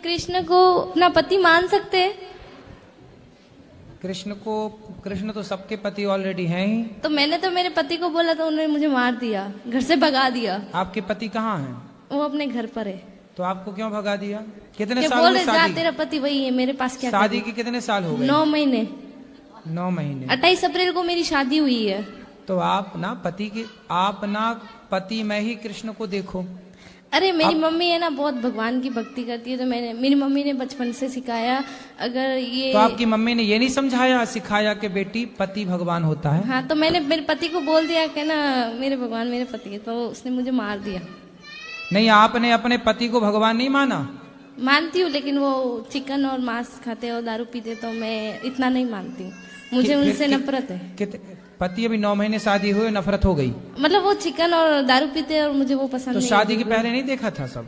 कृष्ण को अपना पति मान सकते हैं? कृष्ण तो सबके पति ऑलरेडी हैं ही। तो मैंने तो मेरे पति को बोला तो उन्होंने मुझे मार दिया, घर से भगा दिया। आपके पति कहाँ हैं? वो अपने घर पर है। तो आपको क्यों भगा दिया? कितने क्या साल बोल हुए रहे जा शादी? तेरा पति वही है, मेरे पास क्या शादी के कितने साल हो गए? 9 महीने। 9 महीने। 28 अप्रैल को मेरी शादी हुई है। तो आप ना पति में ही कृष्ण को देखो। अरे मेरी मम्मी है ना बहुत भगवान की भक्ति करती है, तो मेरी मम्मी ने बचपन से सिखाया। अगर ये तो आपकी मम्मी ने ये नहीं समझाया सिखाया कि बेटी पति भगवान होता है? हाँ, तो मैंने मेरे पति को बोल दिया कि ना मेरे भगवान मेरे पति है, तो उसने मुझे मार दिया। नहीं, आपने अपने पति को भगवान नहीं माना? मानती हूँ, लेकिन वो चिकन और मांस खाते और दारू पीते, तो मैं इतना नहीं मानती हूँ। मुझे उनसे नफरत है। पति अभी 9 महीने शादी हुए नफरत हो गई? मतलब वो चिकन और दारू पीते और मुझे वो पसंद तो नहीं। शादी के पहले नहीं देखा था सब?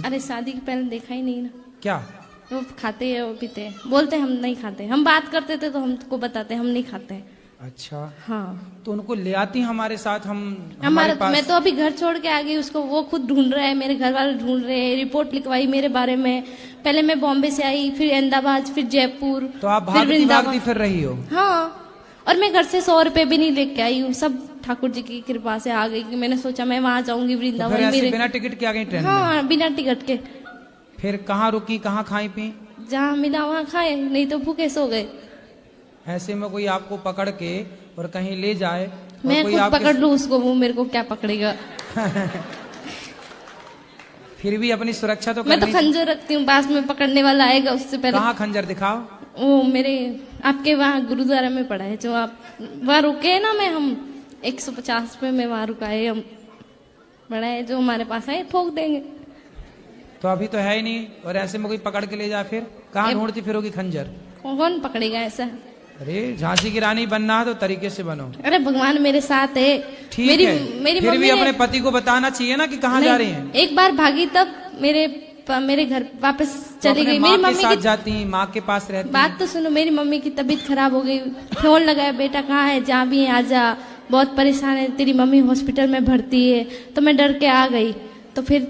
अरे शादी के पहले देखा ही नहीं ना। क्या वो खाते हैं और पीते हैं, बोलते हम नहीं खाते। हम बात करते थे तो हमको बताते हम नहीं खाते हैं। अच्छा। हाँ, तो उनको ले आती हमारे साथ, हमारे हमारे पास। मैं तो अभी घर छोड़ के आ गई उसको, वो खुद ढूंढ रहा है, मेरे घर वाले ढूंढ रहे हैं। रिपोर्ट लिखवाई मेरे बारे में। पहले मैं बॉम्बे से आई, फिर अहमदाबाद, फिर जयपुर, तो आप फिर भागती फिर रही हो? हाँ, और मैं घर से 100 रुपए भी नहीं लेके आई हूँ, सब ठाकुर जी की कृपा से आ गई। कि मैंने सोचा मैं वहां जाऊंगी वृंदावन। तो फिर बिना टिकट के आ गई ट्रेन में? हाँ, बिना टिकट के। फिर कहाँ रुकी, कहाँ खाई पी? जहाँ मिला वहाँ खाए, नहीं तो भूखे सो गए। ऐसे में कोई आपको पकड़ के और कहीं ले जाए और मैं कोई खुद आपके पकड़ लूँ उसको, वो मेरे को क्या पकड़ेगा। फिर भी अपनी सुरक्षा तो मैं तो करनी। खंजर रखती हूँ, पास में पकड़ने वाला आएगा उससे पहले। कहाँ खंजर दिखाओ? वो मेरे आपके वहाँ गुरुद्वारा में पड़ा है, जो आप वहाँ रुके है ना। हम 150 पे में वहाँ रुकाए, हम बड़ा है जो हमारे पास है, ठोक देंगे। तो अभी तो है ही नहीं, और ऐसे में कोई पकड़ के ले जाए फिर कहाँ ढूंढती फिरोगी खंजर? कौन पकड़ेगा ऐसा? अरे झांसी की रानी बनना है तो तरीके से बनो। अरे भगवान मेरे साथ है। ठीक मेरी है, मेरी फिर भी मम्मी अपने पति को बताना चाहिए ना कि कहाँ जा रही हैं। एक बार भागी तब मेरे घर वापस चली गई। मेरी मेरी मम्मी साथ की जाती, माँ के पास रहती। बात तो सुनो, मेरी मम्मी की तबीयत खराब हो गई। फोन लगाया, बेटा कहाँ है, जहाँ भी है आजा, बहुत परेशान है, तेरी मम्मी हॉस्पिटल में भर्ती है। तो मैं डर के आ गई। तो फिर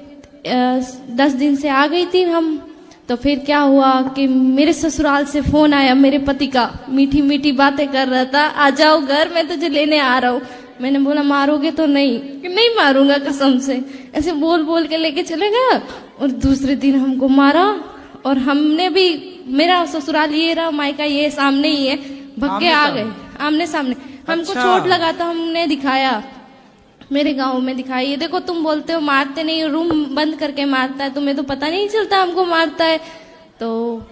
10 दिन से आ गई थी हम। तो फिर क्या हुआ कि मेरे ससुराल से फोन आया मेरे पति का, मीठी मीठी बातें कर रहा था, आ जाओ घर, मैं तुझे लेने आ रहा हूँ। मैंने बोला मारोगे तो? नहीं, कि नहीं मारूंगा कसम से। ऐसे बोल बोल के लेके चले गया, और दूसरे दिन हमको मारा। और हमने भी, मेरा ससुराल ये रहा, मायका ये सामने ही है, भग के आ गए आमने सामने। हमको चोट लगा था, हमने दिखाया, मेरे गांव में दिखाई। ये देखो, तुम बोलते हो मारते नहीं, रूम बंद करके मारता है, तुम्हें तो पता नहीं चलता हमको मारता है। तो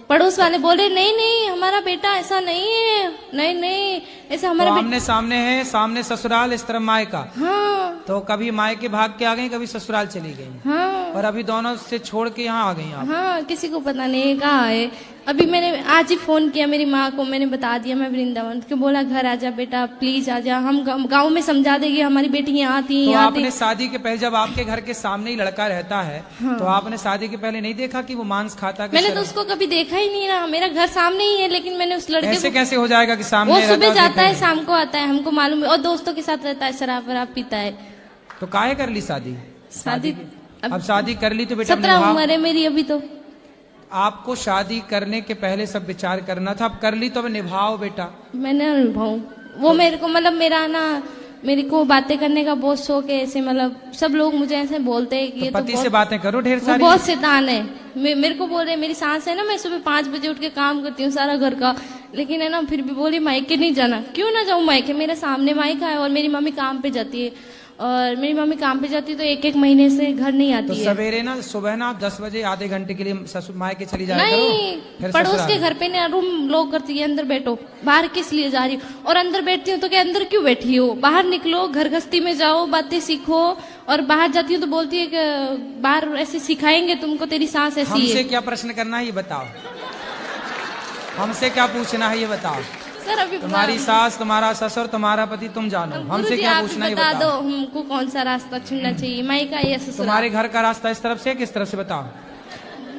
पड़ोस वाले बोले नहीं नहीं हमारा बेटा ऐसा नहीं है, नहीं नहीं ऐसा हमारा तो आमने सामने है, सामने ससुराल, इस तरफ मायका। हाँ, तो कभी मायके भाग के आ गई, कभी ससुराल चली गई। हाँ, और अभी दोनों से छोड़ के यहाँ आ गई आप? हाँ, किसी को पता नहीं कहाँ है। अभी मैंने आज ही फोन किया मेरी माँ को, मैंने बता दिया मैं वृंदावन, के बोला घर आजा बेटा, प्लीज आजा, हम गांव में समझा देंगे, हमारी बेटी यहाँ थी। तो आपने शादी के पहले, जब आपके घर के सामने ही लड़का रहता है, हाँ, तो आपने शादी के पहले नहीं देखा कि वो मांस खाता? मैंने तो उसको कभी देखा ही नहीं ना, मेरा घर सामने ही है, लेकिन मैंने उस लड़के ऐसे को, कैसे हो जाएगा कि सामने? वो सुबह जाता है शाम को आता है, हमको मालूम है, और दोस्तों के साथ रहता है, शराब वराब पीता है। तो काहे कर ली शादी? शादी अब शादी कर ली तो बेटा 17 उम्र है मेरी अभी। तो आपको शादी करने के पहले सब विचार करना था, अब कर ली तो अब निभाओ बेटा। मैंने निभाऊं, वो मेरे को मतलब मेरा ना, मेरे को बातें करने का बहुत शौक है। ऐसे मतलब सब लोग मुझे ऐसे बोलते हैं कि तो ये पति तो से बातें करो ढेर सारी। बहुत शैतान है। मेरे को बोल रहे, मेरी सास है ना, मैं सुबह 5 बजे उठ के काम करती हूँ सारा घर का, लेकिन है ना फिर भी बोली मायके नहीं जाना। क्यों ना जाऊँ मायके, मेरे सामने मायका है, और मेरी मम्मी काम पे जाती है, और मेरी मम्मी काम पे जाती है तो 1-1 महीने से घर नहीं आती तो है। सवेरे ना, सुबह ना 10 बजे आधे घंटे के लिए ससुर मायके चली जाए नहीं, पड़ोस के घर पे ना रूम लॉक करती है, अंदर बैठो, बाहर किस लिए जा रही हो? और अंदर बैठती हूँ तो क्या अंदर क्यों बैठी हो, बाहर निकलो, घर गृहस्थी में जाओ, बातें सीखो। और बाहर जाती हूँ तो बोलती है कि बाहर ऐसे सिखाएंगे तुमको, तेरी सास ऐसी है। हमसे क्या प्रश्न करना है ये बताओ, हमसे क्या पूछना है ये बताओ। सर अभी तुम्हारी सास, तुम्हारा ससुर, तुम्हारा पति, तुम जानो, हमसे क्या पूछना है बता दो, हमको कौन सा रास्ता चुनना चाहिए, मायका या ससुराल? तुम्हारे घर का रास्ता इस तरफ से किस तरफ से बताओ?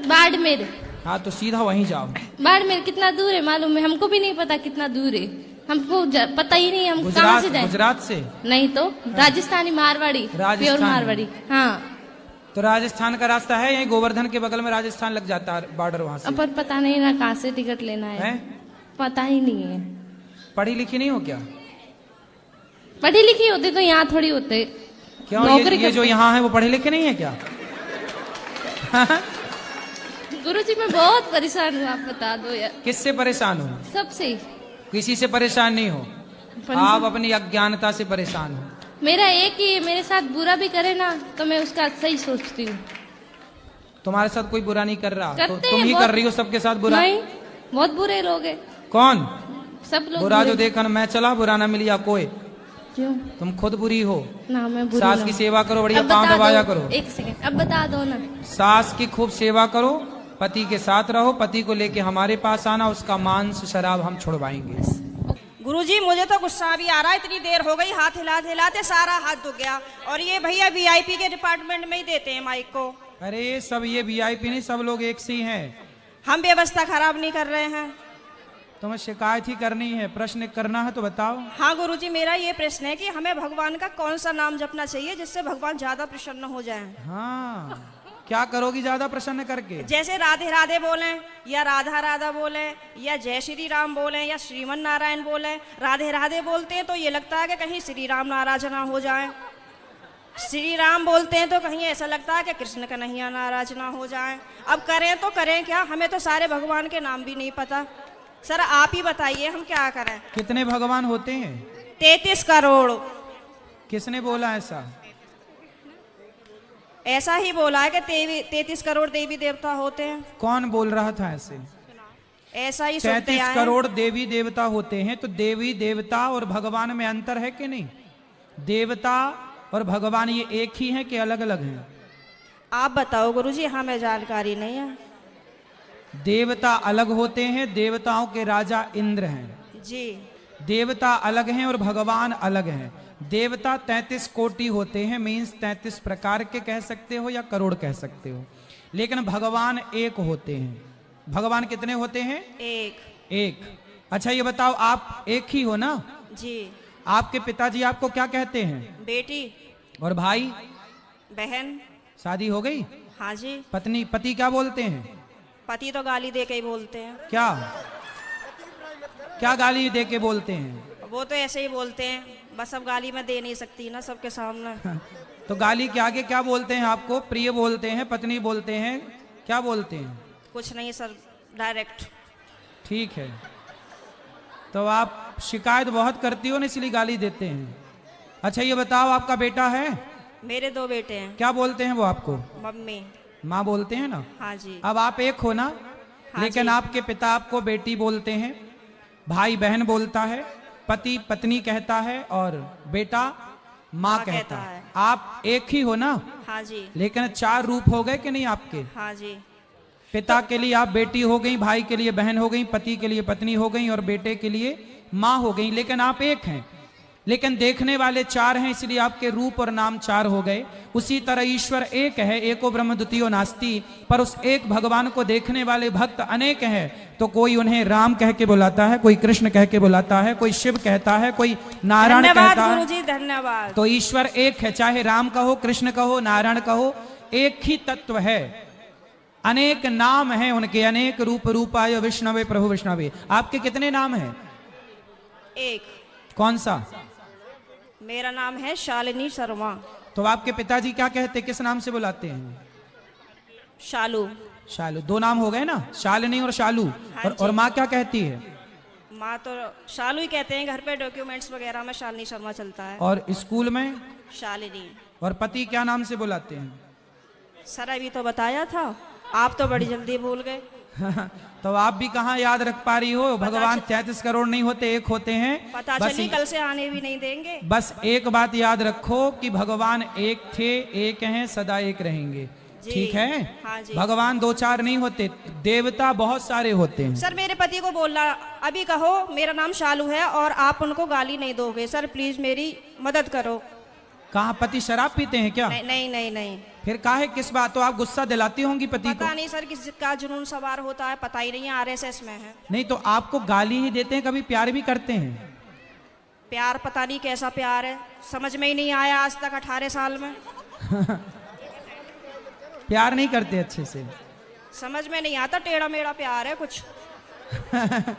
बाड़मेर। हाँ तो सीधा वहीं जाओ। बाड़मेर कितना दूर है मालूम है? हमको भी नहीं पता कितना दूर है, हमको पता ही नहीं, हम कहाँ से जाए? गुजरात से? नहीं तो राजस्थानी मारवाड़ी, प्योर मारवाड़ी। हाँ तो राजस्थान का रास्ता है, यही गोवर्धन के बगल में राजस्थान लग जाता है बॉर्डर, वहां से। पर पता नहीं ना कहाँ से टिकट लेना है, पता ही नहीं है। पढ़ी लिखी नहीं हो क्या? पढ़ी लिखी होती तो यहाँ थोड़ी होते। क्यों? ये जो यहाँ है वो पढ़े लिखे नहीं है क्या? गुरुजी मैं बहुत परेशान हूँ, आप बता दो यार। किससे परेशान हो? सबसे। किसी से परेशान नहीं हो, आप अपनी अज्ञानता से परेशान हो। मेरा एक ही, मेरे साथ बुरा भी करे ना तो मैं उसका सही सोचती हूँ। तुम्हारे साथ कोई बुरा नहीं कर रहा, तो तुम ही बहुत... कर रही हो सबके साथ बुरा। नहीं, बहुत बुरे लोग हैं। कौन? सब लोग बुरा जो देखा मैं चला, बुरा ना मिलिया कोई। क्यों? तुम खुद बुरी हो ना, मैं बुरी। सास की सेवा करो, बढ़िया पाँव दबाया करो। एक सेकंड, अब बता दो ना। सास की खूब सेवा करो, पति के साथ रहो, पति को लेके हमारे पास आना, उसका मांस शराब हम छुड़वाएंगे। गुरुजी मुझे तो गुस्सा भी आ रहा है, इतनी देर हो गई, हाथ हिलाते हिलाते सारा हाथ दुख गया। और ये भैया वीआईपी के डिपार्टमेंट में ही देते हैं माइक को। अरे सब ये वीआईपी नहीं, सब लोग एक से ही हैं। हम व्यवस्था खराब नहीं कर रहे हैं। तुम्हें शिकायत ही करनी है, प्रश्न करना है तो बताओ। हाँ गुरुजी, मेरा ये प्रश्न है कि हमें भगवान का कौन सा नाम जपना चाहिए जिससे भगवान ज्यादा प्रसन्न हो जाए? हाँ, क्या करोगी ज्यादा प्रसन्न करके? जैसे राधे राधे बोलें, या राधा राधा बोलें, या जय श्री राम बोलें, या श्रीमन नारायण बोलें। राधे राधे बोलते हैं तो ये लगता है कि कहीं श्री राम नाराज ना हो जाए। श्री राम बोलते हैं तो कहीं ऐसा लगता है कि कृष्ण कन्हैया नाराज ना हो जाए। अब करें तो करें क्या? हमें तो सारे भगवान के नाम भी नहीं पता। सर आप ही बताइए हम क्या करें? कितने भगवान होते हैं? 33 करोड़। किसने बोला ऐसा? ऐसा ही बोला है कि 33 करोड़ देवी देवता होते हैं। कौन बोल रहा था ऐसे? ऐसा ही 33 करोड़ देवी देवता होते हैं, तो देवी देवता और भगवान में अंतर है कि नहीं? देवता और भगवान ये एक ही हैं कि अलग अलग हैं? आप बताओ गुरुजी, हमें जानकारी नहीं है। देवता अलग होते हैं, देवताओं के राजा इंद्र हैं जी। देवता अलग हैं और भगवान अलग हैं। देवता 33 कोटि होते हैं, मीन्स 33 प्रकार के कह सकते हो या करोड़ कह सकते हो, लेकिन भगवान एक होते हैं। भगवान कितने होते हैं? एक। अच्छा ये बताओ, आप एक ही हो ना? जी। आपके पिताजी आपको क्या कहते हैं? बेटी। और भाई? बहन। शादी हो गई? हाँ जी। पति क्या बोलते हैं? पति तो गाली दे के ही बोलते हैं। क्या गाली दे के बोलते हैं? वो तो ऐसे ही बोलते हैं, बस अब गाली मैं दे नहीं सकती ना सबके सामने। तो गाली के आगे क्या बोलते हैं आपको? प्रिय बोलते हैं, पत्नी बोलते हैं, क्या बोलते हैं? कुछ नहीं सर, डायरेक्ट। ठीक है, तो आप शिकायत बहुत करती हो ना, इसलिए गाली देते हैं। अच्छा ये बताओ, आपका बेटा है? मेरे 2 बेटे हैं। क्या बोलते हैं वो आपको? मम्मी। माँ बोलते हैं ना? हाँ जी। अब आप एक हो ना? हाँ लेकिन जी। आपके पिता आपको बेटी बोलते हैं, भाई बहन बोलता है, पति पत्नी कहता है और बेटा माँ कहता है। आप एक ही हो ना? हाँ जी। लेकिन 4 रूप हो गए कि नहीं आपके? हाँ जी। पिता के लिए आप बेटी हो गई, भाई के लिए बहन हो गई, पति के लिए पत्नी हो गई और बेटे के लिए माँ हो गई, लेकिन आप एक हैं। लेकिन देखने वाले 4 हैं, इसलिए आपके रूप और नाम 4 हो गए। उसी तरह ईश्वर एक है, एको ब्रह्म द्वितीयो नास्ति, पर उस एक भगवान को देखने वाले भक्त अनेक हैं। तो कोई उन्हें राम कह के बुलाता है, कोई कृष्ण कह के बुलाता है, कोई शिव कहता है, कोई नारायण कहता है। गुरुजी धन्यवाद। तो ईश्वर एक है, चाहे राम कहो, कृष्ण कहो, नारायण कहो, एक ही तत्व है। अनेक नाम हैं उनके, अनेक रूप रूपाय विष्णवे प्रभु विष्णवे। आपके कितने नाम हैं? एक। कौन सा? मेरा नाम है शालिनी शर्मा। तो आपके पिताजी क्या कहते, किस नाम से बुलाते हैं? शालू। शालू। 2 नाम हो गए ना, शालिनी और शालू। हाँ और माँ क्या कहती है? माँ तो शालू ही कहते हैं, घर पे डॉक्यूमेंट्स वगैरह में शालिनी शर्मा चलता है। और स्कूल में? शालिनी। और पति क्या नाम से बुलाते हैं? सर अभी तो बताया था, आप तो बड़ी जल्दी भूल गए। तो आप भी कहाँ याद रख पा रही हो? भगवान 33 करोड़ नहीं होते, एक होते हैं। पता चली कल से आने भी नहीं देंगे। बस एक बात याद रखो कि भगवान एक थे, एक हैं, सदा एक रहेंगे। ठीक है? हाँ जी। भगवान 2-4 नहीं होते, देवता बहुत सारे होते हैं। सर मेरे पति को बोलना, अभी कहो मेरा नाम शालू है और आप उनको गाली नहीं दोगे। सर प्लीज मेरी मदद करो। कहाँ पति शराब पीते हैं क्या? नहीं नहीं नहीं, नहीं। फिर काहे किस बात? तो आप गुस्सा दिलाती होंगी पति को? पता नहीं सर किसका जुनून सवार होता है, पता ही नहीं है, RSS में है। नहीं तो आपको गाली ही देते हैं, कभी प्यार भी करते हैं? प्यार पता नहीं कैसा प्यार है, समझ में ही नहीं आया आज तक 18 साल में। प्यार नहीं करते अच्छे से। समझ में नहीं आता, टेढ़ा मेढ़ा प्यार है कुछ।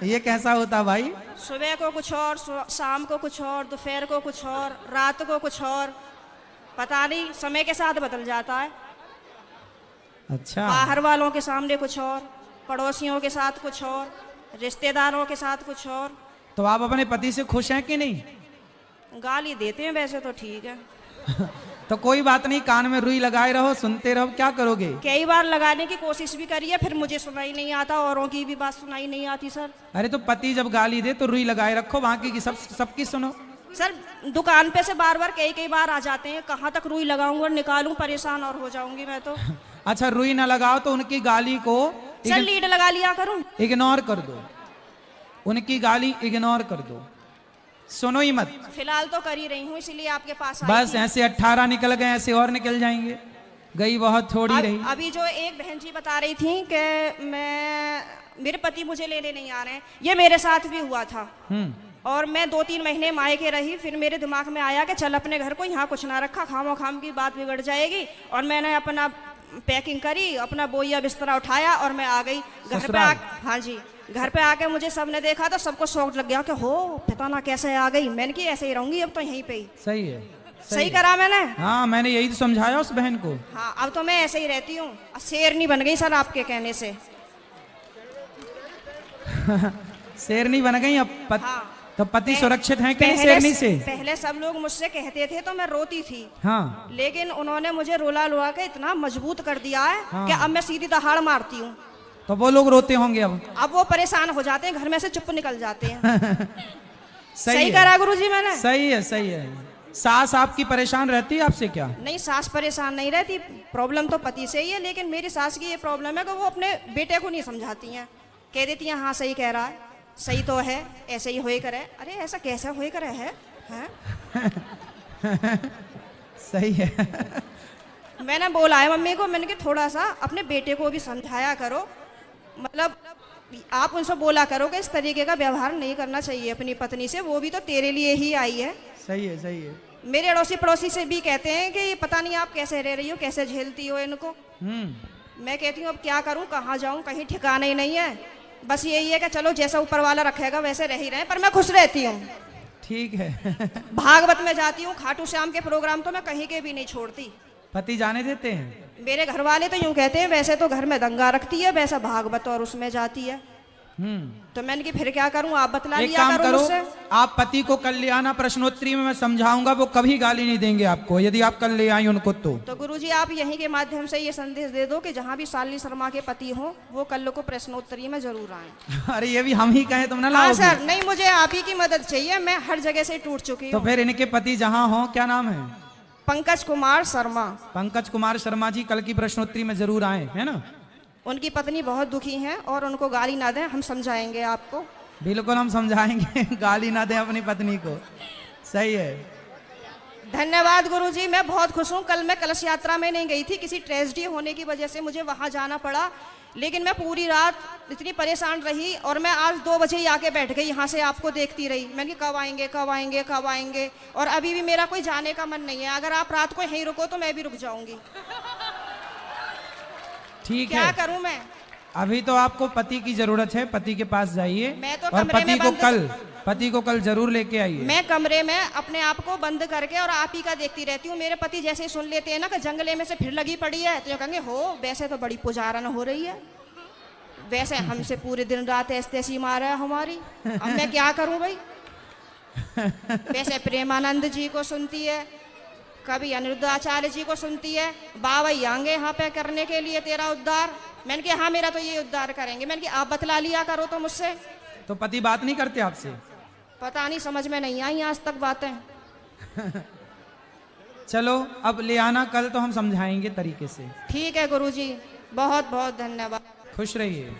ये कैसा होता भाई? सुबह को कुछ और, शाम को कुछ और, दोपहर को कुछ और, रात को कुछ और, पता नहीं, समय के साथ बदल जाता है। अच्छा। बाहर वालों के सामने कुछ और, पड़ोसियों के साथ कुछ और, रिश्तेदारों के साथ कुछ और। तो आप अपने पति से खुश हैं कि नहीं? गाली देते हैं वैसे तो ठीक है। तो कोई बात नहीं, कान में रुई लगाए रहो, सुनते रहो, क्या करोगे? कई बार लगाने की कोशिश भी करी है, फिर मुझे सुनाई नहीं आता, औरों की भी बात सुनाई नहीं आती सर। अरे तो पति जब गाली दे तो रुई लगाए रखो, बाकी की सबकी सुनो। सर दुकान पे से बार बार कई बार आ जाते हैं, कहाँ तक रुई लगाऊंगा और निकालूं, परेशान और हो जाऊंगी मैं तो। अच्छा, रुई ना लगाओ तो उनकी गाली को सर लीड लगा लिया करूं? इग्नोर कर दो, उनकी गाली इग्नोर कर दो, सुनो ही मत। फिलहाल तो कर ही रही हूँ, इसीलिए आपके पास आई बस थी। ऐसे 18 निकल गए, ऐसे और निकल जाएंगे, गई बहुत थोड़ी रही। अभी जो एक बहन जी बता रही थी कि मेरे पति मुझे लेने नहीं आ रहे हैं, ये मेरे साथ भी हुआ था। और मैं 2-3 महीने मायके रही, फिर मेरे दिमाग में आया कि चल अपने घर को, यहाँ कुछ ना रखा, खामो खाम की बात बिगड़ जाएगी। और मैंने अपना पैकिंग करी, अपना बोइया बिस्तरा उठाया और मैं आ गई घर पे। हाँ जी, घर पे आके मुझे सबने देखा तो सबको शौक लग गया कि हो पता ना कैसे आ गई। मैंने कि ऐसे ही रहूंगी अब तो यहीं पे ही। सही है, सही करा मैंने। हाँ, मैंने यही तो समझाया उस बहन को। हाँ, अब तो मैं ऐसे ही रहती हूँ, शेरनी बन गई सर आपके कहने से। शेरनी बन गई अब हाँ। तो पति सुरक्षित हैं कि नहीं शेरनी से? पहले सब लोग मुझसे कहते थे तो मैं रोती थी। हाँ। लेकिन उन्होंने मुझे रुला लुआ के इतना मजबूत कर दिया है हाँ। कि अब मैं सीधी दहाड़ मारती हूँ। तो वो लोग रोते होंगे अब वो परेशान हो जाते हैं, घर में से चुप निकल जाते हैं। सही करा गुरुजी मैंने? सही है, सही है। सास आपकी परेशान रहती है आपसे क्या? नहीं, सास परेशान नहीं रहती, प्रॉब्लम तो पति से ही है। लेकिन मेरी सास की ये प्रॉब्लम है कि वो अपने बेटे को नहीं समझाती हैं, कह देती हैं हाँ सही कह रहा है, सही तो है, ऐसे ही होए करे। अरे ऐसा कैसा होए करे है? सही है। मैंने बोला है मम्मी को, मैंने कि थोड़ा सा अपने बेटे को भी समझाया करो, मतलब आप उनसे बोला करो कि इस तरीके का व्यवहार नहीं करना चाहिए अपनी पत्नी से, वो भी तो तेरे लिए ही आई है। सही है, सही है। मेरे अड़ोसी पड़ोसी से भी कहते हैं कि ये पता नहीं आप कैसे रह रही हो, कैसे झेलती हो इनको। मैं कहती हूँ अब क्या करूँ, कहाँ जाऊँ, कहीं ठिकाना ही नहीं है। बस यही है कि चलो जैसा ऊपर वाला रखेगा वैसे रह ही रहे, पर मैं खुश रहती हूँ। ठीक है। भागवत में जाती हूँ, खाटू श्याम के प्रोग्राम तो मैं कहीं के भी नहीं छोड़ती। पति जाने देते हैं? मेरे घर वाले तो यूं कहते हैं वैसे तो घर में दंगा रखती है, वैसा भागवत और उसमें जाती है। तो मैंने कि फिर क्या करूं, आप बतला एक लिया काम करो करो, मुझसे। आप पति को कल ले आना, प्रश्नोत्तरी में मैं समझाऊंगा, वो कभी गाली नहीं देंगे आपको यदि आप कल ले आई उनको। तो गुरुजी आप यहीं के माध्यम से ये संदेश दे दो कि जहाँ भी शालिनी शर्मा के पति हो वो कल को प्रश्नोत्तरी में जरूर आए। अरे ये भी हम ही कहें तुम ना हाँ लाओ सर, नहीं मुझे आप ही की मदद चाहिए, मैं हर जगह से टूट चुकी तो हूँ। फिर इनके पति जहाँ हो, क्या नाम है? पंकज कुमार शर्मा। पंकज कुमार शर्मा जी कल की प्रश्नोत्तरी में जरूर आए, है ना? उनकी पत्नी बहुत दुखी हैं और उनको गाली ना दें, हम समझाएंगे आपको। बिल्कुल हम समझाएंगे। गाली ना दें अपनी पत्नी को। सही है। धन्यवाद गुरुजी, मैं बहुत खुश हूँ। कल मैं कलश यात्रा में नहीं गई थी, किसी ट्रेजेडी होने की वजह से मुझे वहाँ जाना पड़ा। लेकिन मैं पूरी रात इतनी परेशान रही और मैं आज 2 बजे ही आके बैठ गई, यहाँ से आपको देखती रही। मैंने कहा कब आएंगे कब आएंगे कब आएंगे, और अभी भी मेरा कोई जाने का मन नहीं है। अगर आप रात को यहीं रुको तो मैं भी रुक जाऊंगी। ठीक है, क्या करूं मैं? अभी तो आपको पति की जरूरत है, पति के पास जाइए मैं तो और कमरे में पति को कल जरूर लेके आइए। मैं कमरे में अपने आप को बंद करके और आप ही का देखती रहती हूँ। मेरे पति जैसे ही सुन लेते हैं ना कि जंगले में से फिर लगी पड़ी है, तो कहेंगे हो वैसे तो बड़ी पुजारन हो रही है, वैसे हमसे पूरे दिन रात ऐसी मार है हमारी। अब मैं क्या करूं भाई? वैसे प्रेमानंद जी को सुनती है, कभी अनिरुद्धाचार्य जी को सुनती है, बाबा आएंगे यहाँ पे करने के लिए तेरा उद्धार। मैंने कहा हाँ मेरा तो ये उद्धार करेंगे। मैंने कहा आप बतला लिया करो तो मुझसे। तो पति बात नहीं करते आपसे? पता नहीं, समझ में नहीं आई आज तक बातें। चलो अब ले आना कल, तो हम समझाएंगे तरीके से। ठीक है गुरुजी, बहुत बहुत धन्यवाद। खुश रहिए।